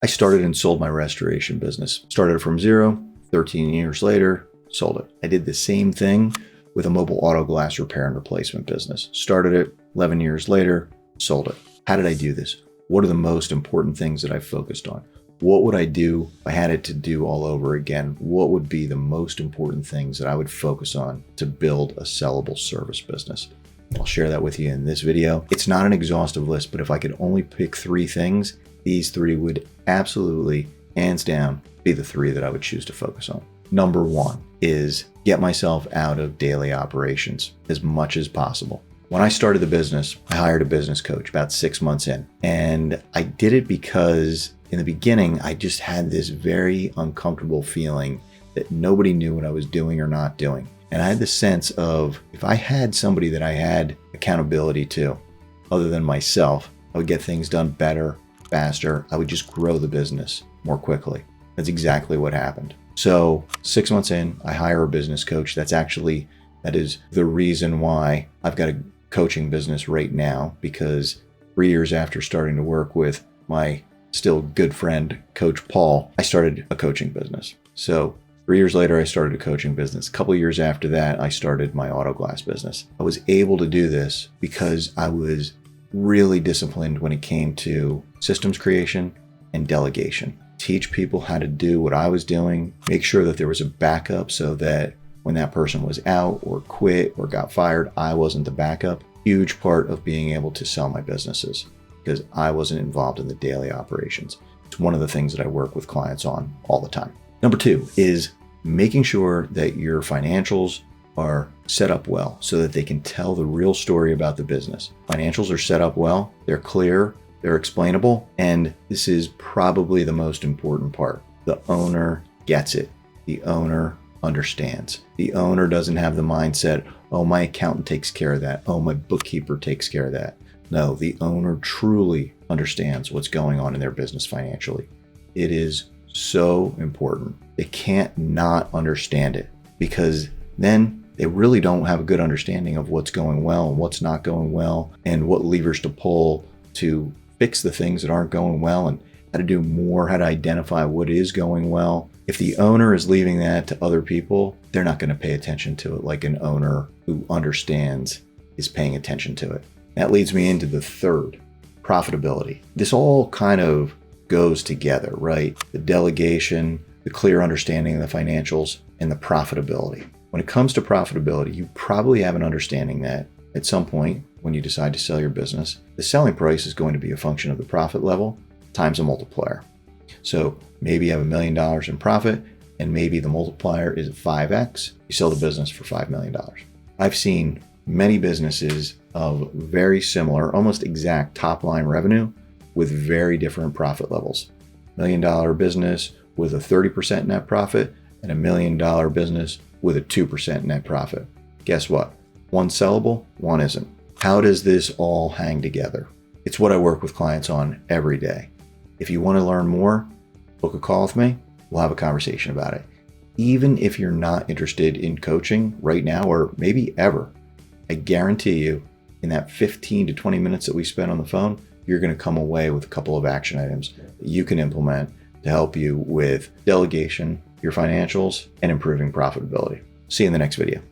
I started and sold my restoration business. Started it from zero, 13 years later, sold it. I did the same thing with a mobile auto glass repair and replacement business. Started it, 11 years later, sold it. How did I do this? What are the most important things that I focused on? What would I do if I had it to do all over again? What would be the most important things that I would focus on to build a sellable service business? I'll share that with you in this video. It's not an exhaustive list, but if I could only pick 3 things, these 3 would absolutely, hands down, be the 3 that I would choose to focus on. Number 1 is get myself out of daily operations as much as possible. When I started the business, I hired a business coach about 6 months in, and I did it because in the beginning, I just had this very uncomfortable feeling that nobody knew what I was doing or not doing. And I had the sense of if I had somebody that I had accountability to, other than myself, I would get things done better, faster. I would just grow the business more quickly. That's exactly what happened. So 6 months in, I hire a business coach. That is the reason why I've got a coaching business right now, because 3 years after starting to work with my still good friend, Coach Paul, I started a coaching business. So 3 years later, I started a coaching business. A couple of years after that, I started my auto glass business. I was able to do this because I was really disciplined when it came to systems creation and delegation. Teach people how to do what I was doing, make sure that there was a backup so that when that person was out or quit or got fired, I wasn't the backup. Huge part of being able to sell my businesses because I wasn't involved in the daily operations. It's one of the things that I work with clients on all the time. Number 2 is making sure that your financials are set up well so that they can tell the real story about the business. Financials are set up well, they're clear, they're explainable, and this is probably the most important part. The owner gets it. The owner understands. The owner doesn't have the mindset, oh, my accountant takes care of that. Oh, my bookkeeper takes care of that. No, the owner truly understands what's going on in their business financially. It is so important. They can't not understand it because then they really don't have a good understanding of what's going well and what's not going well and what levers to pull to fix the things that aren't going well and how to do more, how to identify what is going well. If the owner is leaving that to other people, they're not going to pay attention to it like an owner who understands is paying attention to it. That leads me into the 3rd, profitability. This all kind of goes together, right? The delegation, the clear understanding of the financials, and the profitability. When it comes to profitability, you probably have an understanding that at some point when you decide to sell your business, the selling price is going to be a function of the profit level times a multiplier. So maybe you have $1 million in profit and maybe the multiplier is 5x. You sell the business for $5 million. I've seen many businesses of very similar, almost exact top line revenue with very different profit levels. $1 million business with a 30% net profit and $1 million business with a 2% net profit. Guess what? One's sellable, one isn't. How does this all hang together? It's what I work with clients on every day. If you want to learn more, book a call with me. We'll have a conversation about it. Even if you're not interested in coaching right now or maybe ever, I guarantee you in that 15 to 20 minutes that we spend on the phone, you're going to come away with a couple of action items that you can implement to help you with delegation, your financials, and improving profitability. See you in the next video.